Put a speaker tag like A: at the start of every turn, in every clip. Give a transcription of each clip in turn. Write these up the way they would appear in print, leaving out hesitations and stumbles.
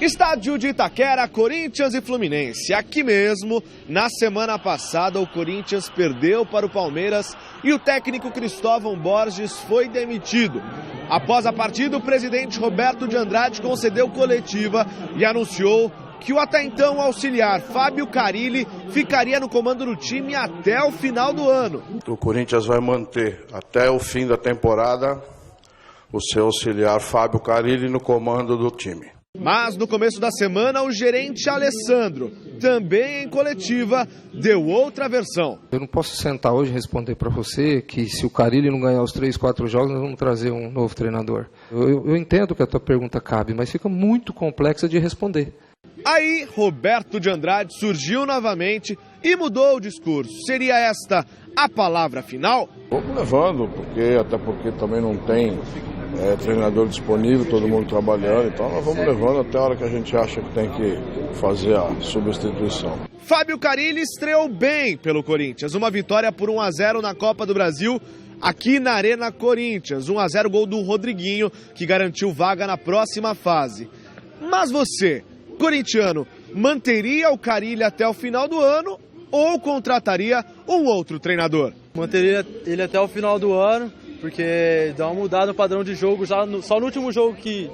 A: Estádio de Itaquera, Corinthians e Fluminense. Aqui mesmo, na semana passada, o Corinthians perdeu para o Palmeiras e o técnico Cristóvão Borges foi demitido. Após a partida, o presidente Roberto de Andrade concedeu coletiva e anunciou que o até então auxiliar Fábio Carilli ficaria no comando do time até o final do ano.
B: O Corinthians vai manter até o fim da temporada o seu auxiliar Fábio Carilli no comando do time.
A: Mas no começo da semana, o gerente Alessandro, também em coletiva, deu outra versão.
C: Eu não posso sentar hoje e responder para você que se o Carilli não ganhar os 3, 4 jogos, nós vamos trazer um novo treinador. Eu entendo que a tua pergunta cabe, mas fica muito complexa de responder.
A: Aí, Roberto de Andrade surgiu novamente e mudou o discurso. Seria esta a palavra final?
B: Vamos levando, até porque também não tem treinador disponível, todo mundo trabalhando, então nós vamos levando até a hora que a gente acha que tem que fazer a substituição.
A: Fábio Carilli estreou bem pelo Corinthians, uma vitória por 1-0 na Copa do Brasil, aqui na Arena Corinthians, 1-0 gol do Rodriguinho, que garantiu vaga na próxima fase. Mas você, corintiano, manteria o Carilli até o final do ano ou contrataria um outro treinador?
D: Manteria ele até o final do ano, porque dá uma mudada no padrão de jogo. Só no último jogo que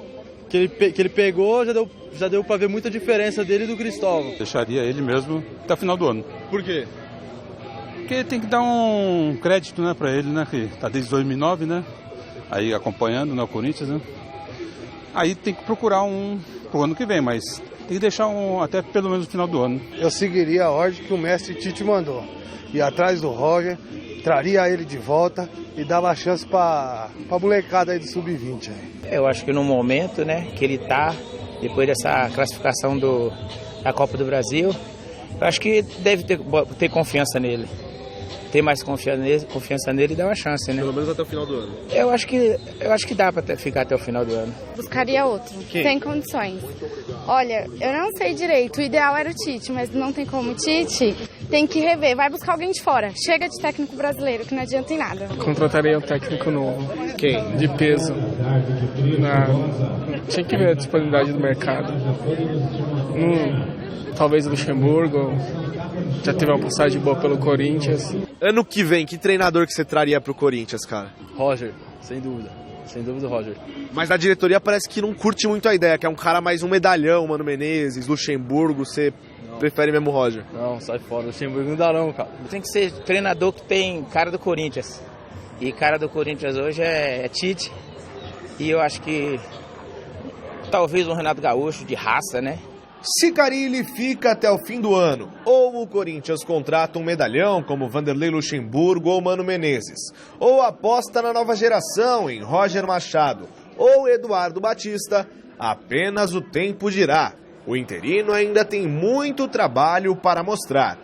D: ele pegou, já deu para ver muita diferença dele e do Cristóvão.
E: Deixaria ele mesmo até o final do ano.
A: Por quê?
E: Porque tem que dar um crédito, né, para ele, né, que tá desde 2009, né, aí acompanhando, né, o Corinthians, né. Aí tem que procurar um pro ano que vem, mas tem que deixar até pelo menos o final do ano.
F: Eu seguiria a ordem que o mestre Tite mandou. Ir atrás do Roger, traria ele de volta e dava chance para a molecada aí do Sub-20.
G: Eu acho que no momento, né, que ele tá, depois dessa classificação da Copa do Brasil, eu acho que deve ter confiança nele. Ter mais confiança nele e dar uma chance, né?
A: Pelo menos até o final do ano.
G: Eu acho que dá para ficar até o final do ano.
H: Buscaria outro, sem condições. Olha, eu não sei direito, o ideal era o Tite, mas não tem como o Tite, tem que rever, vai buscar alguém de fora. Chega de técnico brasileiro, que não adianta em nada.
I: Contrataria um técnico novo.
A: Quem?
I: De peso. Tinha que ver a disponibilidade do mercado. Talvez o Luxemburgo, já teve uma passagem boa pelo Corinthians.
A: Ano que vem, que treinador que você traria pro Corinthians, cara?
D: Roger, sem dúvida. Sem dúvida o Roger.
A: Mas a diretoria parece que não curte muito a ideia, que é um cara mais um medalhão, Mano Menezes, Luxemburgo, você prefere mesmo o Roger?
D: Não, sai fora, Luxemburgo não dá não, cara.
G: Tem que ser treinador que tem cara do Corinthians. E cara do Corinthians hoje é Tite. E eu acho que talvez um Renato Gaúcho de raça, né?
A: Se Carilli fica até o fim do ano, ou o Corinthians contrata um medalhão como Vanderlei Luxemburgo ou Mano Menezes, ou aposta na nova geração em Roger Machado ou Eduardo Batista, apenas o tempo dirá. O interino ainda tem muito trabalho para mostrar.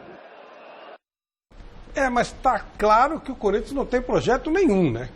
J: Mas está claro que o Corinthians não tem projeto nenhum, né?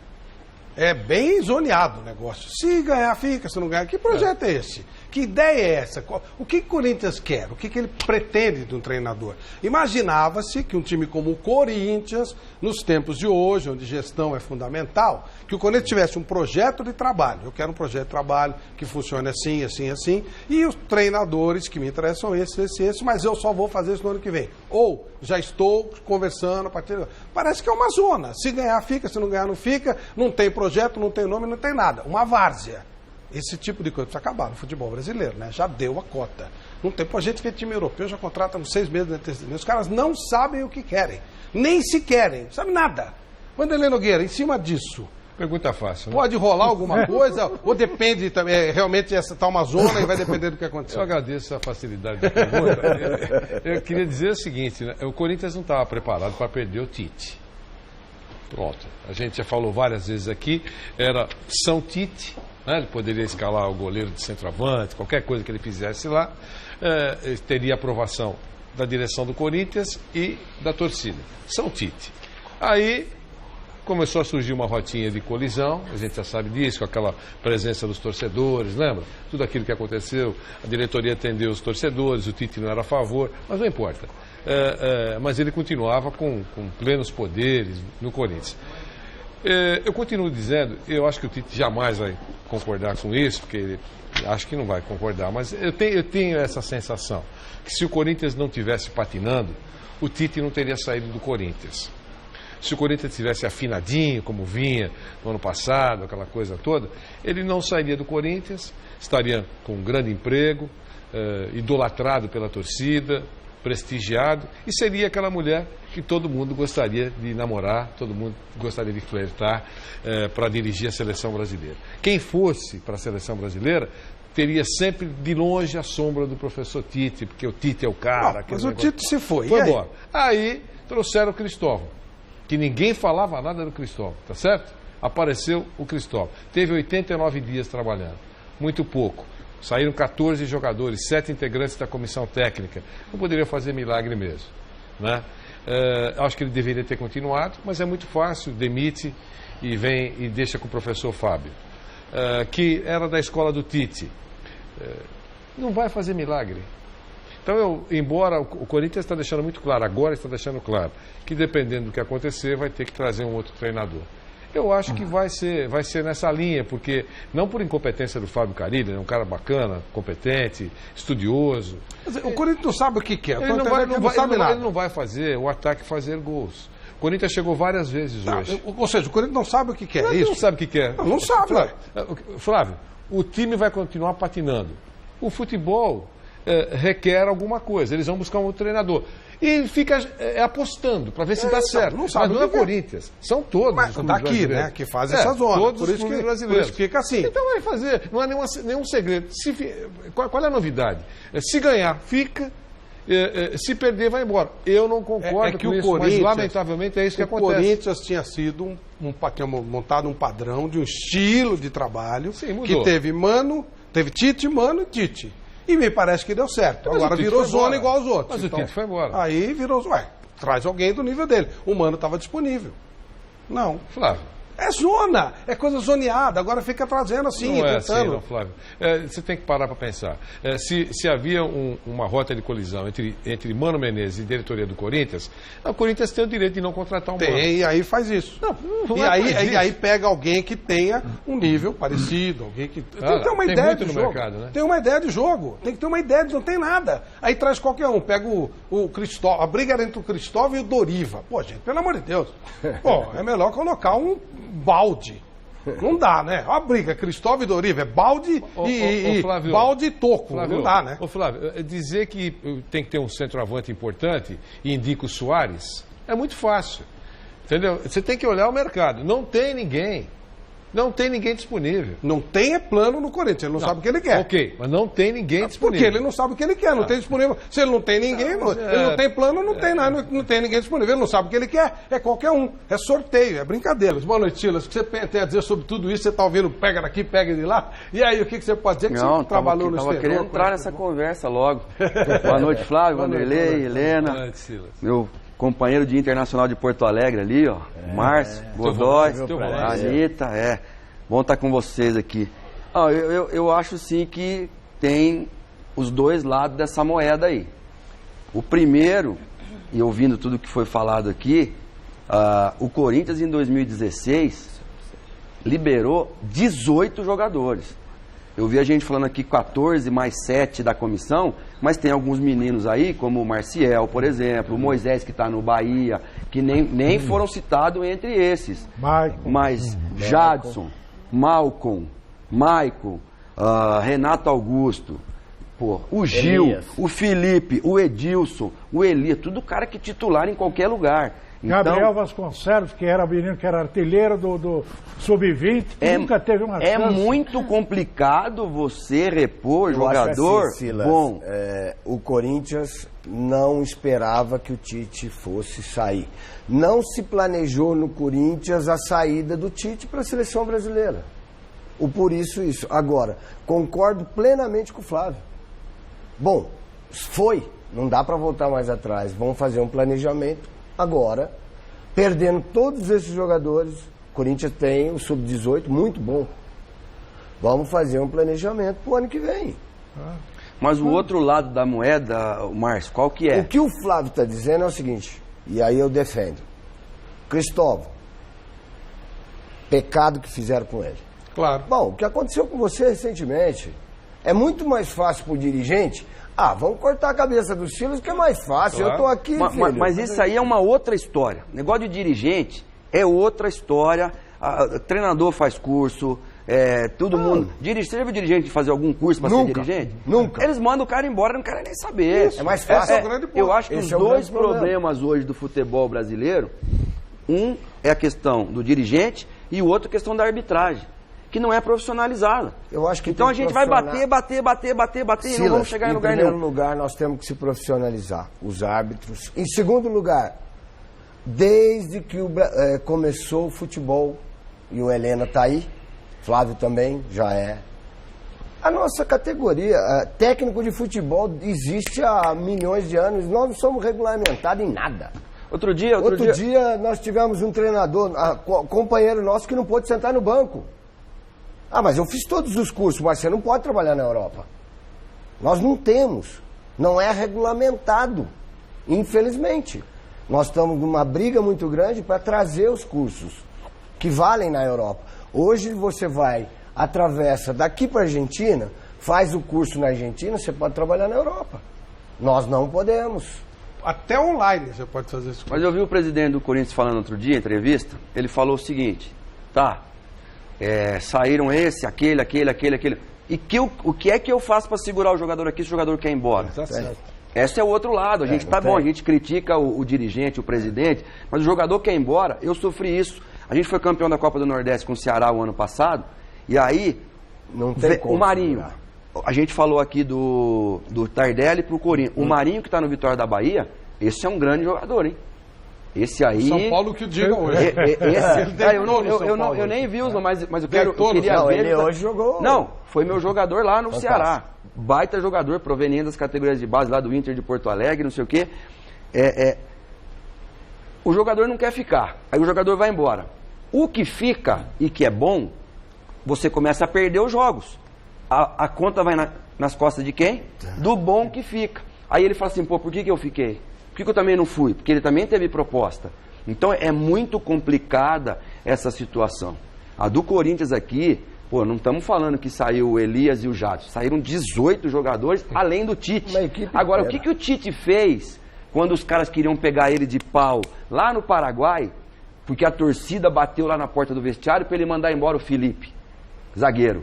J: É bem zoneado o negócio. Se ganhar, fica. Se não ganhar, que projeto é esse? Que ideia é essa? O que o Corinthians quer? O que ele pretende de um treinador? Imaginava-se que um time como o Corinthians, nos tempos de hoje, onde gestão é fundamental, que o Corinthians tivesse um projeto de trabalho. Eu quero um projeto de trabalho que funcione assim, assim, assim. E os treinadores que me interessam, esse, mas eu só vou fazer isso no ano que vem. Ou já estou conversando a partir de... Parece que é uma zona. Se ganhar, fica. Se não ganhar, não fica. Não tem projeto, não tem nome, não tem nada. Uma várzea. Esse tipo de coisa precisa acabar no futebol brasileiro, né? Já deu a cota. Não tem pra gente que é time europeu, já contrata nos 6 meses de antecedência. Os caras não sabem o que querem. Nem se querem. Não sabem nada. Vanderlei Nogueira, em cima disso...
K: Pergunta fácil, né?
J: Pode rolar alguma coisa? Ou depende também, realmente essa tá uma zona e vai depender do que acontecer?
K: Eu agradeço a facilidade da pergunta. Eu queria dizer o seguinte, né? O Corinthians não estava preparado para perder o Tite. Pronto. A gente já falou várias vezes aqui, era São Tite, né? Ele poderia escalar o goleiro de centroavante, qualquer coisa que ele fizesse lá, teria aprovação da direção do Corinthians e da torcida. São Tite. Aí começou a surgir uma rotinha de colisão, a gente já sabe disso, com aquela presença dos torcedores, lembra? Tudo aquilo que aconteceu, a diretoria atendeu os torcedores, o Tite não era a favor, mas não importa. Mas ele continuava com plenos poderes no Corinthians. Eu continuo dizendo, eu acho que o Tite jamais vai concordar com isso, porque ele acho que não vai concordar, mas eu tenho essa sensação, que se o Corinthians não tivesse patinando, o Tite não teria saído do Corinthians. Se o Corinthians tivesse afinadinho, como vinha no ano passado, aquela coisa toda, ele não sairia do Corinthians, estaria com um grande emprego, idolatrado pela torcida, prestigiado, e seria aquela mulher que todo mundo gostaria de namorar, todo mundo gostaria de flertar para dirigir a seleção brasileira. Quem fosse para a seleção brasileira teria sempre de longe a sombra do professor Tite, porque o Tite é o cara.
J: Mas o Tite se foi.
K: Foi embora. Aí trouxeram o Cristóvão, que ninguém falava nada do Cristóvão, tá certo? Apareceu o Cristóvão. Teve 89 dias trabalhando, muito pouco. Saíram 14 jogadores, 7 integrantes da comissão técnica. Não poderia fazer milagre mesmo, né? Acho que ele deveria ter continuado, mas é muito fácil, demite e vem e deixa com o professor Fábio, que era da escola do Tite. Não vai fazer milagre. Então, embora o Corinthians está deixando muito claro, agora está deixando claro, que dependendo do que acontecer, vai ter que trazer um outro treinador. Eu acho que vai ser nessa linha, porque não por incompetência do Fábio Carilli, é um cara bacana, competente, estudioso.
J: Mas o Corinthians não sabe o que quer.
K: Ele não vai fazer o ataque fazer gols. O Corinthians chegou várias vezes hoje.
J: Ou seja, o Corinthians não sabe o que quer.
K: Ele não sabe o que quer.
J: Não sabe.
K: Flávio, o time vai continuar patinando. O futebol requer alguma coisa. Eles vão buscar um outro treinador. E fica apostando para ver se dá certo.
J: Não sabe,
K: mas não é Corinthians. São todos os clubes
J: daqui, né? Que fazem essa zona.
K: Todos os clubes brasileiros.
J: Por isso fica assim.
K: Então vai fazer. Não há nenhum segredo. Qual é a novidade? Se ganhar, fica. Se perder, vai embora. Eu não concordo com isso, mas lamentavelmente é isso que acontece.
J: O Corinthians tinha sido tinha montado um padrão de um estilo de trabalho.
K: Sim,
J: que teve Tite, Mano e Tite. E me parece que deu certo.
K: Mas
J: agora virou zona igual aos outros.
K: Mas então, o Tite foi embora.
J: Aí virou zona. Traz alguém do nível dele. O Mano estava disponível. Não.
K: Flávio.
J: É zona, é coisa zoneada, agora fica trazendo assim,
K: não é assim, não, Flávio. Você tem que parar para pensar. Se havia uma rota de colisão entre Mano Menezes e diretoria do Corinthians, o Corinthians tem o direito de não contratar um Mano.
J: Tem, e aí faz isso. E aí pega alguém que tenha um nível parecido, alguém que... Tem que ter uma ideia de jogo.
K: Mercado, né?
J: Tem uma ideia de jogo, tem que ter uma ideia não tem nada. Aí traz qualquer um, pega o Cristóvão, a briga era entre o Cristóvão e o Doriva. Pô, gente, pelo amor de Deus. Pô, é melhor colocar um balde. Não dá, né? Olha a briga, Cristóvão e Doriva, é balde
K: Flávio,
J: balde e toco.
K: Flávio,
J: não dá, né?
K: Ô Flávio, dizer que tem que ter um centroavante importante e indica o Soares é muito fácil. Entendeu? Você tem que olhar o mercado. Não tem ninguém. Não tem ninguém disponível.
J: Não tem plano no Corinthians, ele não sabe o que ele quer.
K: Ok, mas não tem ninguém disponível.
J: Porque ele não sabe o que ele quer, não tem disponível. Se ele não tem ninguém, ele não tem plano, não tem nada, não tem ninguém disponível. Ele não sabe o que ele quer, é qualquer um. É sorteio, é brincadeira. Boa noite, Silas. O que você tem a dizer sobre tudo isso? Você está ouvindo, pega daqui, pega de lá. E aí, o que você pode dizer que você trabalhou no exterior?
L: Eu queria entrar nessa conversa logo. Boa noite, Flávio, Vanderlei, Helena.
K: Boa noite, Silas.
L: Meu companheiro de Internacional de Porto Alegre ali, ó. Márcio, Godoy, Anitta, Bom estar com vocês aqui. Eu acho sim que tem os dois lados dessa moeda aí. O primeiro, e ouvindo tudo que foi falado aqui, o Corinthians em 2016 liberou 18 jogadores. Eu vi a gente falando aqui 14 mais 7 da comissão, mas tem alguns meninos aí, como o Marcial, por exemplo, o Moisés que está no Bahia, que nem foram citados entre esses. Mas Jadson, Malcom, Maicon, Renato Augusto, o Gil, Elias, o Felipe, o Edilson, o Elias, tudo cara que titular em qualquer lugar. Então,
M: Gabriel Vasconcelos, que era menino, que era artilheiro do Sub-20, nunca teve uma chance.
L: É muito complicado você repor jogador
N: assim, Silas,
L: bom.
N: O Corinthians não esperava que o Tite fosse sair. Não se planejou no Corinthians a saída do Tite para a seleção brasileira. Por isso. Agora, concordo plenamente com o Flávio. Bom, não dá para voltar mais atrás. Vamos fazer um planejamento agora, perdendo todos esses jogadores. O Corinthians tem o Sub-18 muito bom. Vamos fazer um planejamento para o ano que vem.
L: Mas o outro lado da moeda, Márcio, qual que é?
N: O que o Flávio está dizendo é o seguinte, e aí eu defendo. Cristóvão, Pecado que fizeram com ele.
J: Claro.
N: Bom, o que aconteceu com você recentemente é muito mais fácil para o dirigente. Vamos cortar a cabeça do Silas, que é mais fácil. Claro. Eu estou aqui, filho.
L: Mas isso aí é uma outra história. O negócio de dirigente é outra história. Treinador faz curso, todo mundo. Você já viu dirigente fazer algum curso para ser dirigente?
N: Nunca.
L: Eles mandam o cara embora, não querem nem saber.
N: Isso. É mais fácil.
L: Eu acho que os dois problemas hoje do futebol brasileiro, um é a questão do dirigente e o outro a questão da arbitragem, que não é profissionalizada.
N: Eu acho que
L: então a gente vai bater
N: Silas,
L: e não vamos chegar em lugar nenhum.
N: Em primeiro lugar, nós temos que se profissionalizar, os árbitros. Em segundo lugar, desde que começou o futebol, e o Helena está aí, Flávio também já é. A nossa categoria, técnico de futebol, existe há milhões de anos, nós não somos regulamentados em nada.
L: Outro dia
N: nós tivemos um treinador, companheiro nosso, que não pôde sentar no banco. Mas eu fiz todos os cursos, mas você não pode trabalhar na Europa. Nós não temos, não é regulamentado, infelizmente. Nós estamos numa briga muito grande para trazer os cursos que valem na Europa. Hoje você atravessa daqui para a Argentina, faz o curso na Argentina, você pode trabalhar na Europa. Nós não podemos.
J: Até online você pode fazer isso.
L: Mas eu vi o presidente do Corinthians falando outro dia, em entrevista, ele falou o seguinte, saíram aquele. E o que é que eu faço para segurar o jogador aqui se o jogador quer ir embora?
J: Tá certo.
L: Esse é o outro lado. A gente a gente critica o dirigente, o presidente, mas o jogador quer ir embora. Eu sofri isso. A gente foi campeão da Copa do Nordeste com o Ceará o ano passado, e aí o Marinho, a gente falou aqui do Tardelli pro Corinthians. O Marinho, que está no Vitória da Bahia, esse é um grande jogador, hein? Esse aí...
J: São Paulo que o diga hoje.
L: Eu nem vi, mas eu queria ver.
N: Ele hoje jogou...
L: Não, foi meu jogador lá no Ceará. Baita jogador, proveniente das categorias de base lá do Inter de Porto Alegre, não sei o quê. O jogador não quer ficar, aí o jogador vai embora. O que fica e que é bom, você começa a perder os jogos. A conta vai nas costas de quem? Do bom que fica. Aí ele fala assim, por que eu fiquei? Por que eu também não fui? Porque ele também teve proposta. Então é muito complicada essa situação. A do Corinthians aqui, não estamos falando que saiu o Elias e o Jadson. Saíram 18 jogadores, além do Tite. Agora, o que o Tite fez quando os caras queriam pegar ele de pau lá no Paraguai, porque a torcida bateu lá na porta do vestiário para ele mandar embora o Felipe, zagueiro.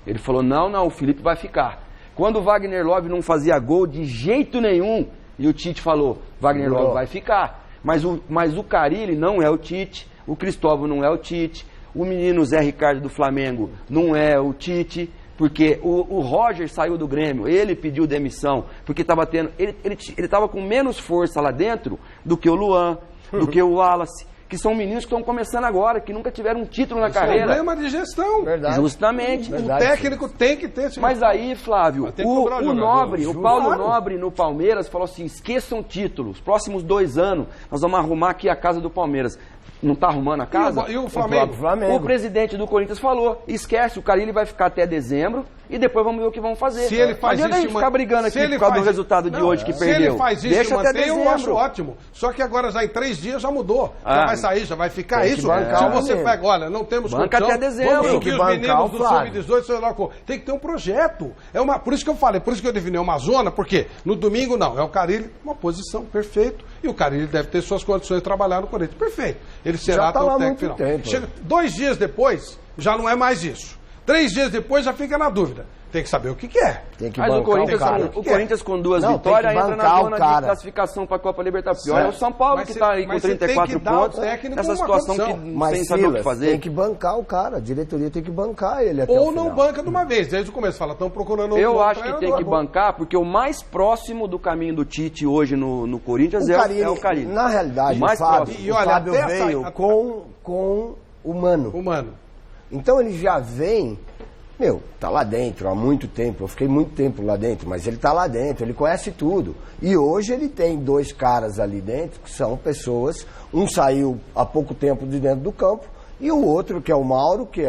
L: Ele falou, não, o Felipe vai ficar. Quando o Wagner Love não fazia gol de jeito nenhum, e o Tite falou, Wagner Love vai ficar. Mas o Carille não é o Tite, o Cristóvão não é o Tite, o menino Zé Ricardo do Flamengo não é o Tite, porque o Roger saiu do Grêmio, ele pediu demissão, porque estava tendo... Ele estava com menos força lá dentro do que o Luan, do que o Wallace, que são meninos que estão começando agora, que nunca tiveram um título na carreira.
J: É problema de gestão.
N: Verdade.
L: Justamente.
J: O técnico tem que ter esse...
L: Mas aí, Flávio, o Paulo Nobre no Palmeiras falou assim, esqueçam títulos, próximos 2 anos, nós vamos arrumar aqui a casa do Palmeiras. Não está arrumando a casa?
J: E o Flamengo?
L: O presidente do Corinthians falou, esquece, o Carille vai ficar até dezembro e depois vamos ver o que vão fazer.
J: Se ele faz isso...
L: a gente ficar brigando aqui por causa do resultado de hoje que perdeu.
J: Se ele faz isso
L: deixa
J: e
L: até
J: mantém,
L: dezembro.
J: Eu acho ótimo. Só que agora já em 3 dias já mudou. Já vai sair, já vai ficar isso.
N: Se
J: você pega, olha, não temos
L: banca até dezembro.
J: Vamos subir os meninos do Sub-18, sei lá como. Tem que ter um projeto. Por isso que eu falei, por isso que eu defini uma zona, porque no domingo não, é o Carille, uma posição, perfeito. E o Carille deve ter suas condições de trabalhar no Corinthians. Perfeito. Ele será até o técnico final. Chega 2 dias depois, já não é mais isso. 3 dias depois já fica na dúvida. Tem que saber o que é.
L: Mas o Corinthians com 2 vitórias entra na zona de classificação para a Copa Libertadores. Olha o São Paulo que está aí com 34 pontos. Nessa situação que sem saber o que fazer.
N: Tem que bancar o cara. A diretoria tem que bancar ele até
J: Ou não banca de uma vez. Desde o começo fala, estão procurando...
L: Eu acho que tem que bancar, porque o mais próximo do caminho do Tite hoje no Corinthians é o Carille.
N: Na realidade, o Fábio veio com o Mano. Então ele já vem... tá lá dentro há muito tempo, eu fiquei muito tempo lá dentro, mas ele tá lá dentro, ele conhece tudo. E hoje ele tem 2 caras ali dentro, que são pessoas, um saiu há pouco tempo de dentro do campo, e o outro, que é o Mauro, que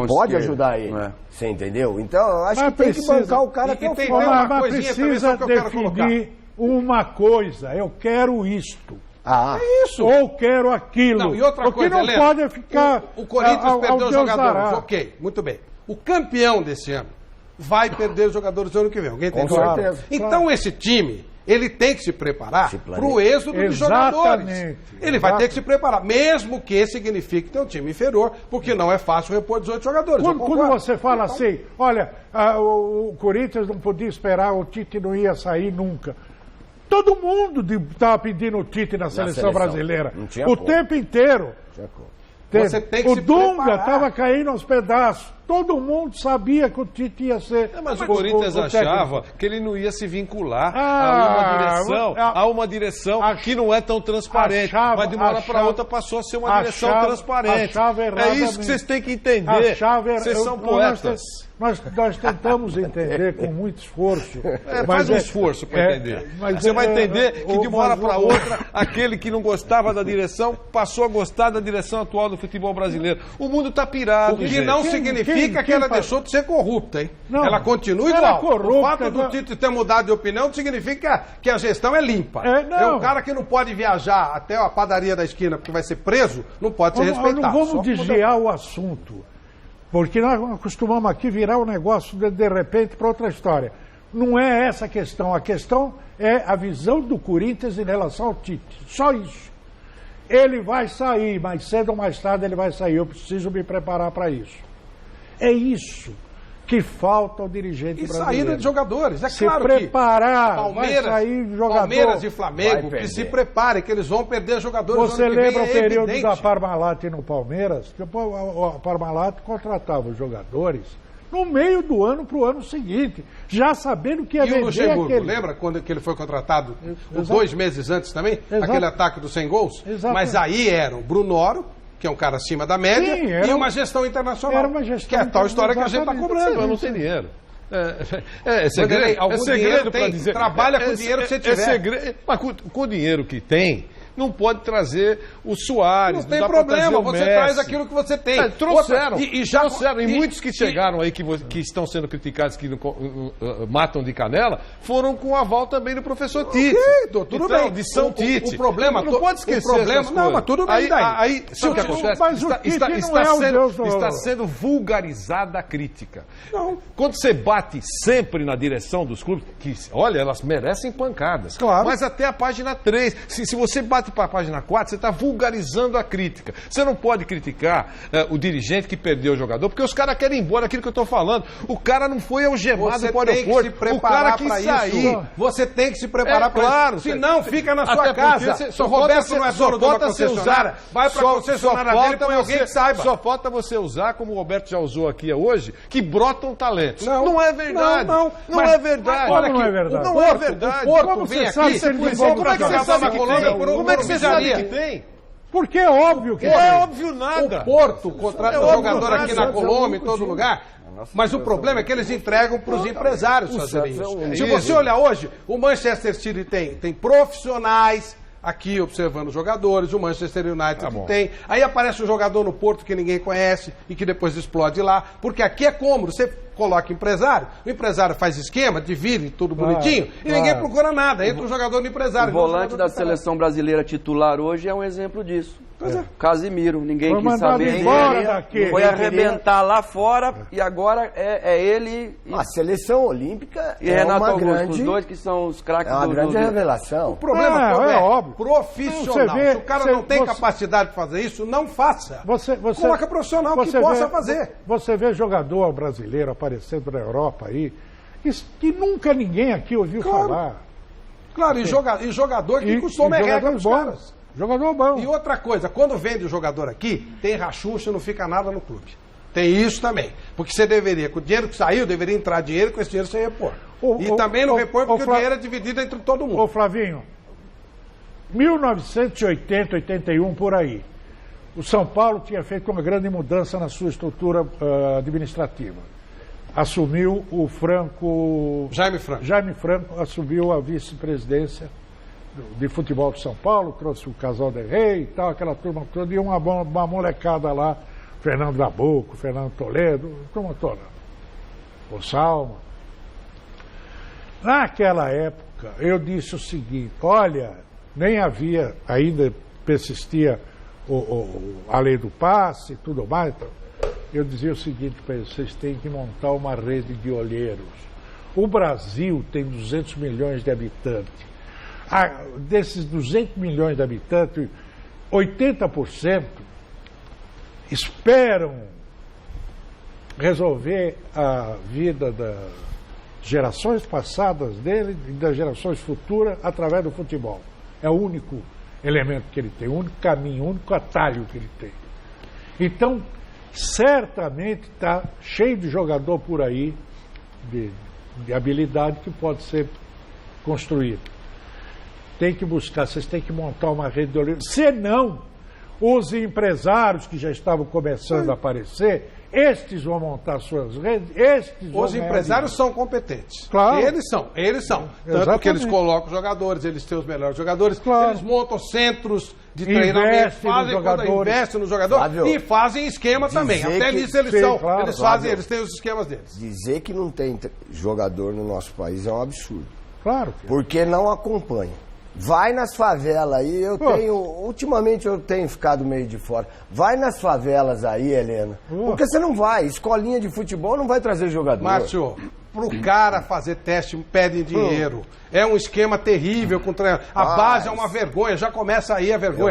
N: pode ajudar ele. Você entendeu? Então, eu acho que tem que bancar o cara até o final.
M: Mas precisa definir uma coisa, eu quero isto.
J: É isso.
M: Ou quero aquilo.
J: Não, e outra coisa,
M: o que não
J: Helena,
M: pode é ficar...
J: O Corinthians perdeu os jogadores.
M: dará.
J: Ok, muito bem. O campeão desse ano vai perder os jogadores no ano que vem. Alguém tem
N: Com certeza.
J: Então esse time, ele tem que se preparar para o êxodo dos jogadores. Ele vai ter que se preparar, mesmo que signifique ter um time inferior, porque não é fácil repor 18 jogadores.
M: Quando você fala assim, olha, o Corinthians não podia esperar, o Tite não ia sair nunca. Todo mundo estava pedindo o Tite na seleção brasileira. O tempo inteiro.
J: Você tem que
M: o
J: se
M: Dunga
J: preparar.
M: estava caindo aos pedaços. Todo mundo sabia que o Tite ia ser...
K: Mas o Corinthians achava que ele não ia se vincular a uma direção que não é tão transparente. Mas de uma hora para outra passou a ser uma direção transparente. É isso que vocês têm que entender. Vocês são poetas.
M: Nós tentamos entender com muito esforço.
K: Faz um esforço para entender. Você vai entender que de uma hora para outra, aquele que não gostava da direção passou a gostar da direção atual do futebol brasileiro. O mundo está pirado.
J: O que não significa que ela deixou de ser corrupta, hein? Não, ela continua igual.
M: Corrupta,
J: o fato do Tite ter mudado de opinião não significa que a gestão é limpa. É um cara que não pode viajar até a padaria da esquina porque vai ser preso, não pode ser respeitado.
M: Não vamos desviar o assunto. Porque nós costumamos aqui virar o negócio de repente para outra história. Não é essa a questão. A questão é a visão do Corinthians em relação ao Tite. Só isso. Ele vai sair, mais cedo ou mais tarde ele vai sair. Eu preciso me preparar para isso. É isso que falta ao dirigente brasileiro.
J: E saída de jogadores. É
M: se
J: claro
M: preparar,
J: que
M: Palmeiras
J: e Flamengo, que se preparem, que eles vão perder jogadores.
M: Você lembra o período da Parmalat no Palmeiras? Que a Parmalat contratava os jogadores no meio do ano para o ano seguinte, já sabendo que ia vender
J: Luxemburgo, lembra quando que ele foi contratado 2 meses antes também? Aquele ataque dos 100 gols? Exatamente. Mas aí era o Brunoro, que é um cara acima da média, e uma gestão internacional.
M: Era uma gestão,
J: que é a tal história que a gente está cobrando.
K: Mas não tem dinheiro. É segredo para dizer.
J: Trabalha com o dinheiro que você tiver.
K: Mas com o dinheiro que tem, não pode trazer o Soares.
J: Não tem problema, você traz aquilo que você tem.
K: Trouxeram. E muitos que chegaram aí, que estão sendo criticados, que matam de canela, foram com aval também do professor Tite.
J: Tudo bem.
K: De São Tite.
J: O problema...
K: Não pode esquecer essas
J: não, mas tudo bem
K: aí sabe o que acontece? Está sendo vulgarizada a crítica.
J: Não.
K: Quando você bate sempre na direção dos clubes, que, olha, elas merecem pancadas.
J: Claro.
K: Mas até a página 3. Se você bate para a página 4, você está vulgarizando a crítica. Você não pode criticar o dirigente que perdeu o jogador, porque os caras querem ir embora, aquilo que eu estou falando. O cara não foi algemado para o aeroporto. O cara quis sair.
J: Você tem que se preparar para isso. Se não, fica na sua casa. Se o Roberto não é dono de uma concessionária, vai para a concessionária dele e põe alguém que saiba.
K: Só falta você usar, como o Roberto já usou aqui hoje, que brotam talentos. Não é verdade. Não é verdade.
M: Não é verdade.
K: Não é verdade.
J: O Porto vem aqui.
K: Como é que você sabe que tem? Como é que você sabe que tem?
M: Porque é óbvio que
K: não é óbvio nada.
J: O Porto contrata jogador aqui na Colômbia, em todo lugar. Mas o problema é que eles entregam para os empresários fazerem isso. Se você olhar hoje, o Manchester City tem profissionais aqui observando os jogadores, o Manchester United tem. Aí aparece um jogador no Porto que ninguém conhece e que depois explode lá. Porque aqui é cômodo. Você coloca empresário, o empresário faz esquema, divide tudo bonitinho e ninguém procura nada. Entra o jogador do empresário.
L: O volante da seleção brasileira titular hoje é um exemplo disso. Casimiro, ninguém quis saber. Foi arrebentar lá fora e agora é ele.
N: A seleção olímpica
L: e Renato Augusto, os dois que são os craques
N: do... É uma grande revelação.
J: O problema é óbvio. Profissional. Se o cara não tem capacidade de fazer isso, não faça. Coloca profissional que possa fazer.
M: Você vê jogador brasileiro aparecendo na Europa aí, que nunca ninguém aqui ouviu falar.
J: Claro, e jogador que custou merreca dos caras.
M: Jogador bom.
J: E outra coisa, quando vende o jogador aqui, tem rachucha, não fica nada no clube. Tem isso também. Porque você deveria, com o dinheiro que saiu, deveria entrar dinheiro, com esse dinheiro você repor. E também não repor porque o dinheiro é dividido entre todo mundo.
M: Ô Flavinho, 1980, 81, por aí, o São Paulo tinha feito uma grande mudança na sua estrutura administrativa. Assumiu o Franco... Jaime Franco assumiu a vice-presidência de futebol de São Paulo, trouxe o Casal de Rei e tal, aquela turma toda, e uma molecada lá, Fernando Nabuco, Fernando Toledo, turma toda, o Salma. Naquela época, eu disse o seguinte, olha, nem havia, ainda persistia a lei do passe e tudo mais. Então, eu dizia o seguinte para eles: vocês têm que montar uma rede de olheiros. O Brasil tem 200 milhões de habitantes. Desses 200 milhões de habitantes, 80% esperam resolver a vida das gerações passadas dele e das gerações futuras através do futebol. É o único elemento que ele tem, o único caminho, o único atalho que ele tem. Então, certamente está cheio de jogador por aí, de habilidade que pode ser construído. Tem que buscar, vocês têm que montar uma rede de olheiros. Senão, os empresários que já estavam começando a aparecer, estes vão montar suas redes,
J: Os empresários são competentes.
M: Claro.
J: Eles são. Tanto que eles colocam jogadores, eles têm os melhores jogadores,
M: claro.
J: Eles montam centros de treinamento, investem no jogador e fazem esquema também. Até nisso eles são. Claro, eles têm os esquemas deles.
N: Dizer que não tem jogador no nosso país é um absurdo.
M: Claro.
N: Porque não acompanha. Vai nas favelas aí, ultimamente eu tenho ficado meio de fora. Vai nas favelas aí, Helena. Porque você não vai, escolinha de futebol não vai trazer jogador.
J: Márcio, pro cara fazer teste, pedem dinheiro. É um esquema terrível com treinador. A base é uma vergonha, já começa aí a vergonha.